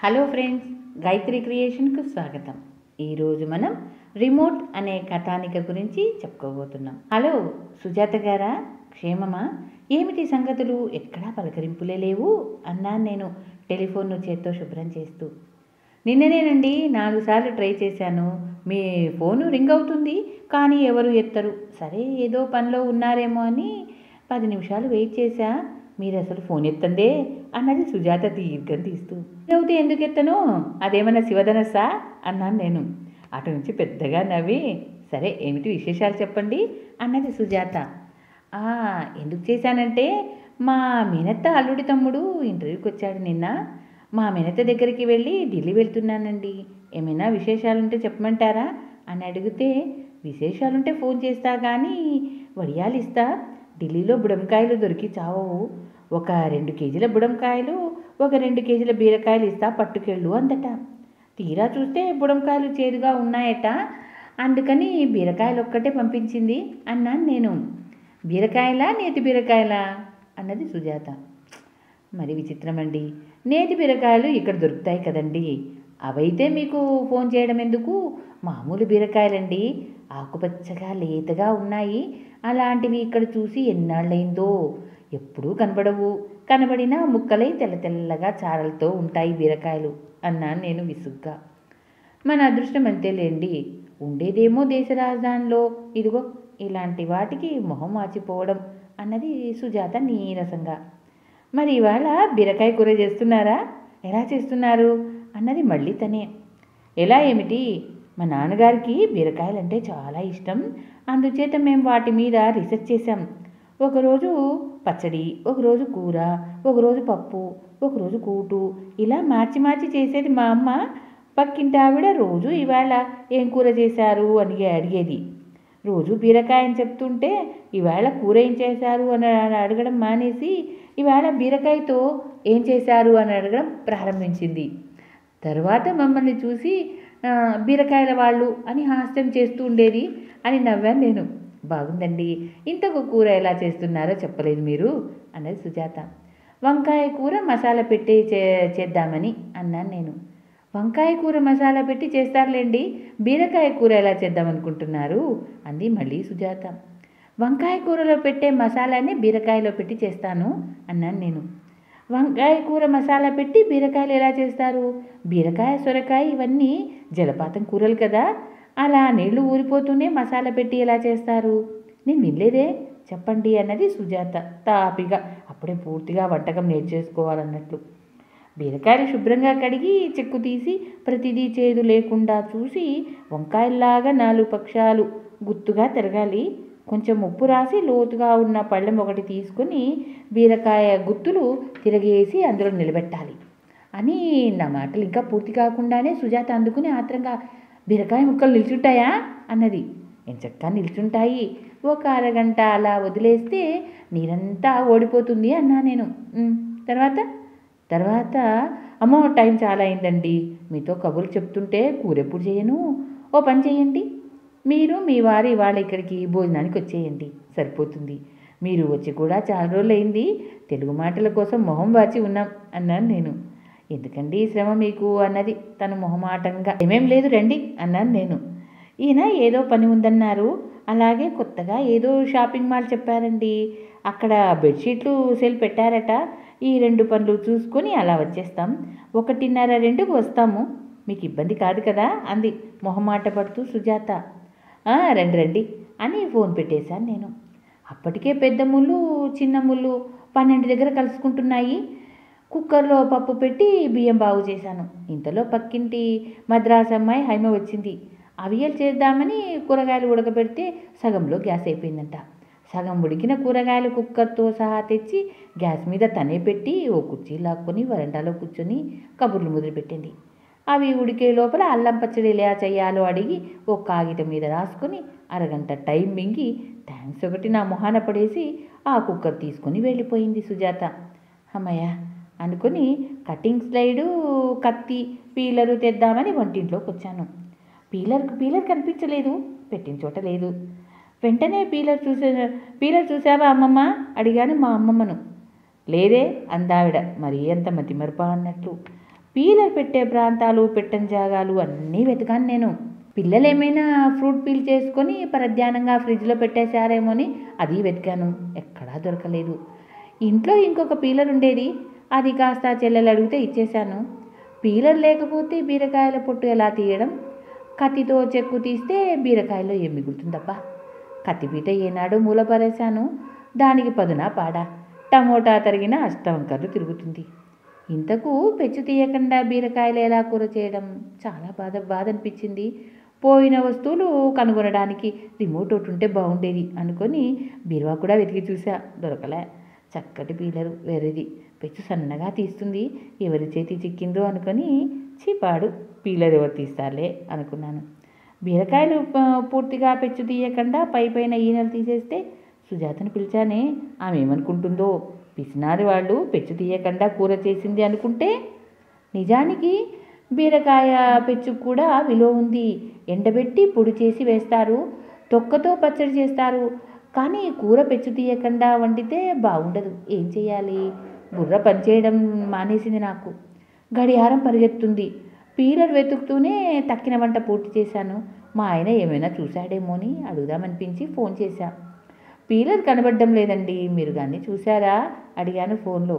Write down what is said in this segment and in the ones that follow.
Hello friends, Gayatri క్రియేషన్కు స్వాగతం. ఈరోజు మనం రిమోట్ అనే కథానిక గురించి చెప్పుకోబోతున్నాం. హలో సుజాత గారా, క్షేమమా? ఏమిటి సంగతులు? ఎక్కడా పలకరింపులే లేవు అన్నాను నేను టెలిఫోన్ను చేత్తో శుభ్రం చేస్తూ. నిన్ననేనండి 4 సార్లు ట్రై చేశాను. మీ ఫోను రింగ్ అవుతుంది, కానీ ఎవరు ఎత్తరు. సరే ఏదో పనిలో ఉన్నారేమో అని 10 నిమిషాలు వెయిట్ చేశా. మీరు అసలు ఫోన్ ఎత్తందే అన్నది సుజాత దీర్ఘం తీస్తూ. అవుతే ఎందుకు ఎత్తను? అదేమన్నా శివధనస్సా అన్నాను నేను. అటు నుంచి పెద్దగా నవ్వి, సరే ఏమిటి విశేషాలు చెప్పండి అన్నది సుజాత. ఎందుకు చేశానంటే, మా మేనత్త అల్లుడి తమ్ముడు ఇంటర్వ్యూకి వచ్చాడు నిన్న. మా మేనత్త దగ్గరికి వెళ్ళి ఢిల్లీ వెళ్తున్నానండి. ఏమైనా విశేషాలుంటే చెప్పమంటారా అని అడిగితే, విశేషాలుంటే ఫోన్ చేస్తా కానీ వడియాలు ఇస్తా. ఢిల్లీలో బుడంకాయలు దొరికి చావవు. ఒక 2 కేజీల బుడంకాయలు, ఒక 2 కేజీల బీరకాయలు ఇస్తా, పట్టుకెళ్ళు అందట. తీరా చూస్తే బుడంకాయలు చేదుగా ఉన్నాయట. అందుకని బీరకాయలు ఒక్కటే పంపించింది అన్నాను నేను. బీరకాయలా నేతి బీరకాయలా అన్నది సుజాత. మరి విచిత్రమండి, నేతి బీరకాయలు ఇక్కడ దొరుకుతాయి కదండి. అవైతే మీకు ఫోన్ చేయడం ఎందుకు? మామూలు బీరకాయలండి, ఆకుపచ్చగా లేతగా ఉన్నాయి. అలాంటివి ఇక్కడ చూసి ఎన్నాళ్ళైందో. ఎప్పుడూ కనబడవు. కనబడినా ముక్కలై తెల్ల తెల్లగా చారలతో ఉంటాయి బీరకాయలు అన్నాను నేను విసుగ్గా. మన అదృష్టం అంతేలేండి. ఉండేదేమో దేశ రాజధానిలో. ఇదిగో ఇలాంటి వాటికి మొహం మార్చిపోవడం అన్నది సుజాత నీరసంగా. మరి ఇవాళ బీరకాయ కూర చేస్తున్నారా? ఎలా చేస్తున్నారు అన్నది మళ్ళీ తనే. ఎలా ఏమిటి? మా నాన్నగారికి బీరకాయలంటే చాలా ఇష్టం. అందుచేత మేము వాటి మీద రీసెర్చ్ చేశాం. ఒకరోజు పచ్చడి, ఒకరోజు కూర, ఒకరోజు పప్పు, ఒకరోజు కూటు, ఇలా మార్చి మార్చి చేసేది మా అమ్మ. పక్కింటి ఆవిడ రోజు ఇవాళ ఏం కూర చేశారు అని అడిగేది. రోజు బీరకాయ అని చెప్తుంటే ఇవాళ కూర ఏం చేశారు అని అడగడం మానేసి ఇవాళ బీరకాయతో ఏం చేశారు అని అడగడం ప్రారంభించింది. తర్వాత మమ్మల్ని చూసి బీరకాయల వాళ్ళు అని హాస్యం చేస్తూ ఉండేది అని నవ్వాను నేను. బాగుందండి, ఇంతకు కూర ఎలా చేస్తున్నారో చెప్పలేదు మీరు అన్నది సుజాత. వంకాయ కూర మసాలా పెట్టి చేద్దామని అన్నాను నేను. వంకాయ కూర మసాలా పెట్టి చేస్తారులేండి, బీరకాయ కూర ఎలా చేద్దామనుకుంటున్నారు అంది మళ్ళీ సుజాత. వంకాయ కూరలో పెట్టే మసాలాని బీరకాయలో పెట్టి చేస్తాను అన్నాను నేను. వంకాయ కూర మసాలా పెట్టి బీరకాయలు ఎలా చేస్తారు? బీరకాయ, సొరకాయ ఇవన్నీ జలపాతం కూరలు కదా, అలా నీళ్లు ఊరిపోతూనే మసాలా పెట్టి ఎలా చేస్తారు? నేను వినలేదే, చెప్పండి అన్నది సుజాత తాపిగా, అప్పుడే పూర్తిగా వంటకం నేర్చేసుకోవాలన్నట్లు. బీరకాయలు శుభ్రంగా కడిగి చెక్కు తీసి ప్రతిదీ చేదు లేకుండా చూసి వంకాయల్లాగా 4 పక్షాలు గుత్తుగా తిరగాలి. కొంచెం ఉప్పు రాసి లోతుగా ఉన్న పళ్ళెం ఒకటి తీసుకుని బీరకాయ గుత్తులు తిరగేసి అందులో నిలబెట్టాలి అని నా మాటలు ఇంకా పూర్తి కాకుండానే సుజాత అందుకుని ఆత్రంగా, బీరకాయ ముక్కలు నిల్చుంటాయా అన్నది. ఎంచక్కా నిల్చుంటాయి. ఒక అరగంట అలా వదిలేస్తే నీరంతా ఓడిపోతుంది అన్నా నేను. తర్వాత అమ్మో టైం చాలా అయిందండి, మీతో కబుర్లు చెప్తుంటే కూరెప్పుడు చేయను. ఓ పని చేయండి, మీరు మీ వారు ఇవాళ ఇక్కడికి భోజనానికి వచ్చేయండి, సరిపోతుంది. మీరు వచ్చి కూడా చాలా రోజులైంది. తెలుగు మాటల కోసం మొహం వాచి ఉన్నాం అన్నాను నేను. ఎందుకండి శ్రమ మీకు అన్నది తను మొహమాటంగా. ఏమేం లేదు రండి అన్నాను నేను. ఈయన ఏదో పని ఉందన్నారు. అలాగే కొత్తగా ఏదో షాపింగ్ మాల్ చెప్పారండి. అక్కడ బెడ్షీట్లు సేల్ పెట్టారట. ఈ 2 పనులు చూసుకొని అలా వచ్చేస్తాం. 1:30-2కు వస్తాము. మీకు ఇబ్బంది కాదు కదా అంది మొహమాట పడుతూ సుజాత. రండి అని ఫోన్ పెట్టేశాను నేను. అప్పటికే పెద్ద ముళ్ళు చిన్న ముళ్ళు 12 దగ్గర కలుసుకుంటున్నాయి. కుక్కర్లో పప్పు పెట్టి బియ్యం బాగు చేశాను. ఇంతలో పక్కింటి మద్రాసు అమ్మాయి హైమ వచ్చింది. అవియలు చేద్దామని కూరగాయలు ఉడకబెడితే సగంలో గ్యాస్ అయిపోయిందంట. సగం ఉడికిన కూరగాయలు కుక్కర్తో సహా తెచ్చి గ్యాస్ మీద తనే పెట్టి ఓ కుర్చీ లాక్కొని వరండాలో కూర్చొని కబుర్లు మొదలుపెట్టింది. అవి ఉడికే లోపల అల్లం పచ్చడి ఎలా చేయాలో అడిగి ఓ కాగితం మీద రాసుకొని అరగంట టైం మింగి థ్యాంక్స్ ఒకటి నా మొహాన పడేసి ఆ కుక్కర్ తీసుకొని వెళ్ళిపోయింది సుజాత. అమ్మయ్య అనుకుని కటింగ్ స్లైడు, కత్తి, పీలరు తెద్దామని వంటింట్లోకి వచ్చాను. పీలర్ కనిపించలేదు, పెట్టిన చోట లేదు. వెంటనే పీలర్ చూసావా అమ్మమ్మ అడిగాను మా అమ్మమ్మను. లేదే అందావిడ మరీ అంత మతిమరుపా అన్నట్లు. పీలర్ పెట్టే ప్రాంతాలు, పెట్టని జాగాలు అన్నీ వెతికాను నేను. పిల్లలు ఏమైనా ఫ్రూట్ పీల్ చేసుకొని పరధ్యానంగా ఫ్రిడ్జ్లో పెట్టేశారేమో అని అది వెతికాను. ఎక్కడా దొరకలేదు. ఇంట్లో ఇంకొక పీలర్ ఉండేది. అది కాస్త చెల్లెలు అడిగితే ఇచ్చేశాను. పీలర్ లేకపోతే బీరకాయల పొట్టు ఎలా తీయడం? కత్తితో చెక్కు తీస్తే బీరకాయలో ఏం మిగులుతుందబ్బా. కత్తిపీట ఏనాడో మూలపరేశాను. దానికి పదునా పాడా. టమోటా తరిగిన అష్టవంకర్లు తిరుగుతుంది. ఇంతకు పెచ్చు తీయకుండా బీరకాయలు ఎలా కూర చేయడం? చాలా బాధ అనిపించింది. పోయిన వస్తువులు కనుగొనడానికి రిమోట్ ఒకటి ఉంటే బాగుండేది అనుకొని బీరువా కూడా వెతికి చూసా. దొరకలే. చక్కటి పీలరు వేరేది. పెచ్చు సన్నగా తీస్తుంది. ఎవరి చేతి చిక్కిందో అనుకొని చీపాడు. పీలర్ ఎవరు తీస్తారులే అనుకున్నాను. బీరకాయలు పూర్తిగా పెచ్చు తీయకుండా పైన ఈనెలు తీసేస్తే సుజాతను పిలిచానే. ఆమె ఏమనుకుంటుందో. పిసినారి వాళ్ళు పెచ్చు తీయకుండా కూర చేసింది అనుకుంటే. నిజానికి బీరకాయ పెచ్చు కూడా విలువ ఉంది. ఎండబెట్టి పొడి చేసి వేస్తారు. తొక్కతో పచ్చడి చేస్తారు. కానీ కూర పెచ్చు తీయకుండా వండితే బాగుండదు. ఏం చేయాలి? బుర్ర పనిచేయడం మానేసింది నాకు. గడియారం పరిగెత్తుంది. పీలర్ వెతుకుతూనే తక్కిన వంట పూర్తి చేశాను. మా ఆయన ఏమైనా చూశాడేమో అని అడుగుదామనిపించి ఫోన్ చేశా. పీలర్ కనబడడం లేదండి, మీరు కానీ చూశారా అడిగాను ఫోన్లో.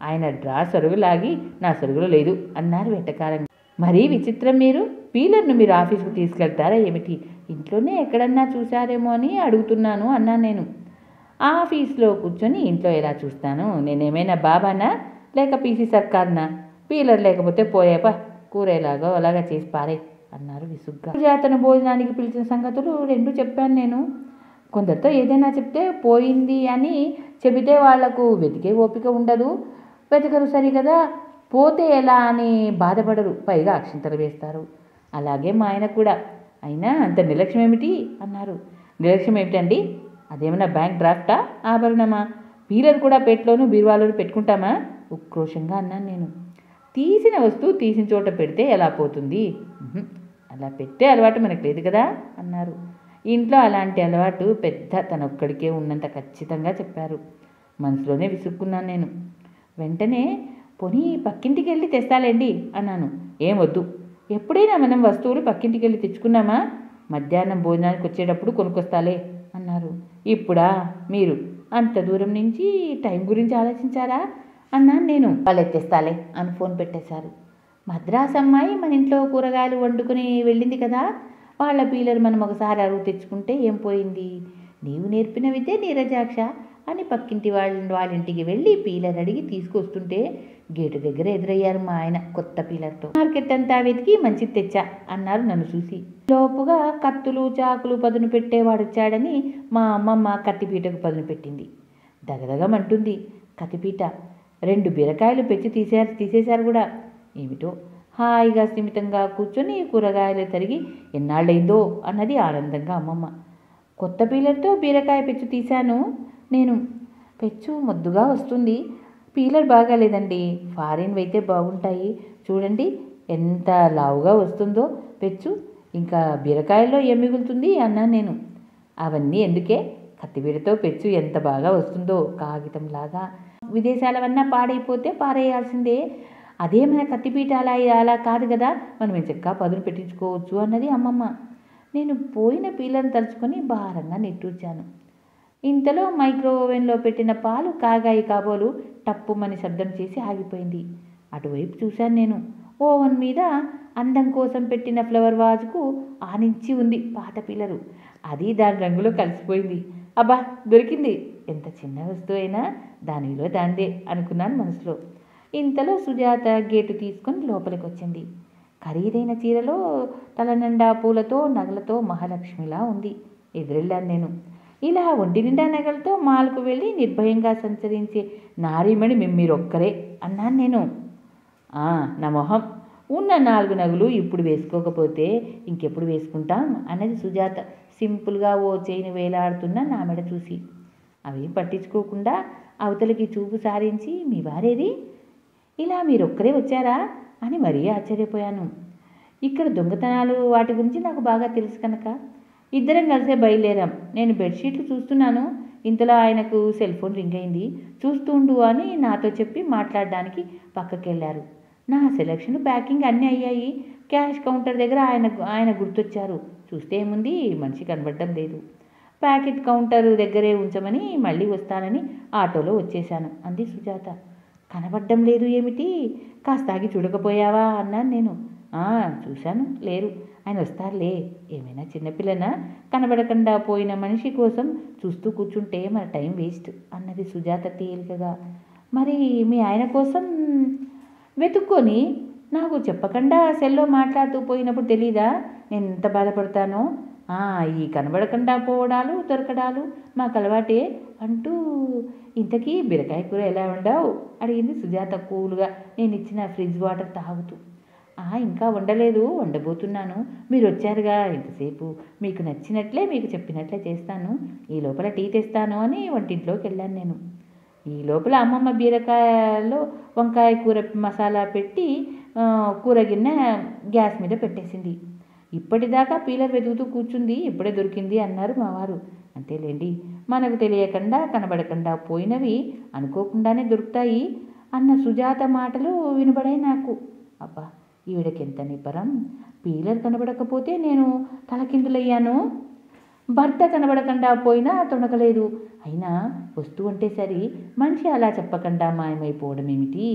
ఆయన డ్రా సరుగు లాగి నా సరుగులో లేదు అన్నారు వెటకారంగా. మరీ విచిత్రం, మీరు పీలర్ను మీరు ఆఫీస్కు తీసుకెళ్తారా ఏమిటి? ఇంట్లోనే ఎక్కడన్నా చూశారేమో అని అడుగుతున్నాను అన్నాను నేను. ఆఫీస్లో కూర్చొని ఇంట్లో ఎలా చూస్తాను? నేనేమైనా బాబానా లేక పీసీ సర్కార్నా? పీలర్ లేకపోతే పోయేపా, కూర ఎలాగో అలాగా చేసి పారే అన్నారు విసుగ్గా. సుజాతను భోజనానికి పిలిచిన సంగతులు రెండు చెప్పాను నేను. కొందరితో ఏదైనా చెప్తే పోయింది అని చెబితే వాళ్లకు వెతికే ఓపిక ఉండదు. వెతకరు సరిగదా, పోతే ఎలా అని బాధపడరు. పైగా అక్షింతలు వేస్తారు. అలాగే మా ఆయన కూడా. అయినా అంత నిర్లక్ష్యం ఏమిటి అన్నారు. నిర్లక్ష్యం ఏమిటండి? అదేమన్నా బ్యాంక్ డ్రాఫ్టా, ఆభరణమా? పీలర్ కూడా పెట్లోనూ బీరువాలోనూ పెట్టుకుంటామా? ఉక్రోషంగా అన్నాను నేను. తీసిన వస్తువు తీసిన చోట పెడితే ఎలా పోతుంది? అలా పెట్టే అలవాటు మనకు లేదు కదా అన్నారు. ఇంట్లో అలాంటి అలవాటు పెద్ద తనొక్కడికే ఉన్నంత ఖచ్చితంగా చెప్పారు. మనసులోనే విసుక్కున్నాను నేను. వెంటనే పోనీ పక్కింటికి వెళ్ళి తెస్తాలేండి అన్నాను. ఏం వద్దు. ఎప్పుడైనా మనం వస్తువులు పక్కింటికి వెళ్ళి తెచ్చుకున్నామా? మధ్యాహ్నం భోజనానికి వచ్చేటప్పుడు కొనుక్కొస్తాలే అన్నారు. ఇప్పుడా మీరు అంత దూరం నుంచి టైం గురించి ఆలోచించారా అన్నాను నేను. వాళ్ళు ఎత్తేస్తాలే అని ఫోన్ పెట్టేశారు. మద్రాసు అమ్మాయి మన ఇంట్లో కూరగాయలు వండుకుని వెళ్ళింది కదా, వాళ్ళ పీలర్ మనం ఒకసారి అరువు తెచ్చుకుంటే ఏం పోయింది? నీవు నేర్పిన విద్య నీరజాక్ష అని పక్కింటి వాళ్ళింటికి వెళ్ళి పీలర్ అడిగి తీసుకొస్తుంటే గేటు దగ్గర ఎదురయ్యారు మా ఆయన కొత్త పీలర్తో. మార్కెట్ అంతా వెతికి మంచిది తెచ్చా అన్నారు నన్ను చూసి. లోపుగా కత్తులు చాకులు పదును పెట్టేవాడొచ్చాడని మా అమ్మమ్మ కత్తిపీటకు పదును పెట్టింది. దగదగమంటుంది కత్తిపీట. 2 బీరకాయలు పెంచి తీసేశారు కూడా. ఏమిటో హాయిగా స్థిమితంగా కూర్చొని కూరగాయలు తరిగి ఎన్నాళ్ళైందో అన్నది ఆనందంగా అమ్మమ్మ. కొత్త పీలర్తో బీరకాయ పెచ్చు తీశాను నేను. పెచ్చు మొద్దుగా వస్తుంది. పీలర్ బాగాలేదండి, ఫారిన్ అయితే బాగుంటాయి. చూడండి ఎంత లావుగా వస్తుందో పెచ్చు. ఇంకా బీరకాయల్లో ఏం మిగులుతుంది అన్నాను నేను. అవన్నీ ఎందుకే, కత్తిపీటతో పెచ్చు ఎంత బాగా వస్తుందో కాగితంలాగా. విదేశాలవన్నా పాడైపోతే పారేయాల్సిందే. అదే మన కత్తిపీట అలా కాదు కదా, మనం చక్కగా పదును పెట్టించుకోవచ్చు అన్నది అమ్మమ్మ. నేను పోయిన పీలర్ని తలుచుకొని భారంగా నిట్టూర్చాను. ఇంతలో మైక్రో ఓవెన్లో పెట్టిన పాలు కాగాయి కాబోలు టప్పుమని శబ్దం చేసి ఆగిపోయింది. అటువైపు చూశాను నేను. ఓవెన్ మీద అందం కోసం పెట్టిన ఫ్లవర్ వాజ్కు ఆనించి ఉంది పాత పీలరు. అది దాని రంగులో కలిసిపోయింది. అబ్బా దొరికింది. ఎంత చిన్న వస్తువు అయినా దాని విలువ దాందే అనుకున్నాను మనసులో. ఇంతలో సుజాత గేటు తీసుకొని లోపలికి వచ్చింది. ఖరీదైన చీరలో తలనిండా పూలతో నగలతో మహాలక్ష్మిలా ఉంది. ఎదురెళ్ళాను నేను. ఇలా ఒంటి నిండా నగలతో మాల్కు వెళ్ళి నిర్భయంగా సంచరించే నారీమణి మీరొక్కరే అన్నాను నేను. నా మొహం. ఉన్న 4 నగలు ఇప్పుడు వేసుకోకపోతే ఇంకెప్పుడు వేసుకుంటాం అన్నది సుజాత సింపుల్గా ఓ చైన్ వేలాడుతున్న నా మెడ చూసి. అవి పట్టించుకోకుండా అవతలికి చూపు సారించి మీ వారేది? ఇలా మీరొక్కరే వచ్చారా అని మరీ ఆశ్చర్యపోయాను. ఇక్కడ దొంగతనాలు వాటి గురించి నాకు బాగా తెలుసు కనుక ఇద్దరం కలిసే బయలుదేరాం. నేను బెడ్షీట్లు చూస్తున్నాను. ఇంతలో ఆయనకు సెల్ ఫోన్ రింగ్ అయింది. చూస్తూ ఉండు అని నాతో చెప్పి మాట్లాడడానికి పక్కకెళ్ళారు. నా సెలక్షన్ ప్యాకింగ్ అన్నీ అయ్యాయి. క్యాష్ కౌంటర్ దగ్గర ఆయన గుర్తొచ్చారు. చూస్తే ఏముంది, మనిషి కనబడడం లేదు. ప్యాకెట్ కౌంటర్ దగ్గరే ఉంచమని మళ్ళీ వస్తానని ఆటోలో వచ్చేశాను అంది సుజాత. కనబడ్డం లేదు ఏమిటి? కాస్త ఆగి చూడకపోయావా అన్నాను నేను. చూశాను, లేరు. ఆయన వస్తారులే. ఏమైనా చిన్నపిల్లనా? కనబడకుండా పోయిన మనిషి కోసం చూస్తూ కూర్చుంటే మన టైం వేస్ట్ అన్నది సుజాత తేలికగా. మరి మీ ఆయన కోసం వెతుక్కొని నాకు చెప్పకుండా సెల్లో మాట్లాడుతూ పోయినప్పుడు తెలీదా నేను ఎంత బాధపడతానో? ఈ కనబడకుండా పోవడాలు దొరకడాలు మాకు అలవాటే అంటూ. ఇంతకీ బీరకాయ కూర ఎలా వండావు అడిగింది సుజాత కూల్గా నేను ఇచ్చిన ఫ్రిడ్జ్ వాటర్ తాగుతూ. ఇంకా వండలేదు, వండబోతున్నాను. మీరు వచ్చారుగా ఇంతసేపు, మీకు నచ్చినట్లే మీకు చెప్పినట్లే చేస్తాను. ఈ లోపల టీ తెస్తాను అని వంటింట్లోకి వెళ్ళాను నేను. ఈ లోపల అమ్మమ్మ బీరకాయలో వంకాయ కూర మసాలా పెట్టి కూర గిన్నె గ్యాస్ మీద పెట్టేసింది. ఇప్పటిదాకా పీలర్ వెతుకుతూ కూర్చుంది, ఇప్పుడే దొరికింది అన్నారు మా వారు. అంతేలేండి, మనకు తెలియకుండా కనబడకుండా పోయినవి అనుకోకుండానే దొరుకుతాయి అన్న సుజాత మాటలు వినబడాయి నాకు. అబ్బా, ఈవిడకెంత నిబ్బరం! పీలర్ కనబడకపోతే నేను తలకిందులయ్యాను. భర్త కనబడకుండా పోయినా తొణకలేదు. అయినా వస్తువు అంటే సరి, మనిషి అలా చెప్పకుండా మాయమైపోవడం ఏమిటి?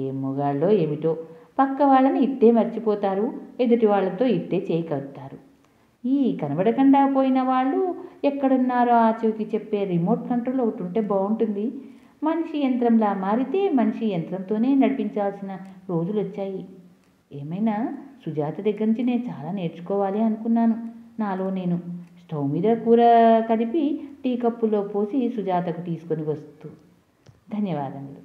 ఏం మొగాళ్ళో ఏమిటో, పక్క వాళ్ళని ఇట్టే మర్చిపోతారు, ఎదుటి వాళ్ళతో ఇట్టే చేయి కలుపుతారు. ఈ కనబడకుండా పోయిన వాళ్ళు ఎక్కడున్నారో ఆచూకీ చెప్పే రిమోట్ కంట్రోల్ ఒకటి ఉంటే బాగుంటుంది. మనిషి యంత్రంలా మారితే మనిషి యంత్రంతోనే నడిపించాల్సిన రోజులు వచ్చాయి. ఏమైనా సుజాత దగ్గర నుంచి నేను చాలా నేర్చుకోవాలి అనుకున్నాను. నాలో నేను స్టవ్ మీద కూర కలిపి టీ కప్పులో పోసి సుజాతకు తీసుకొని వస్తూ. ధన్యవాదములు.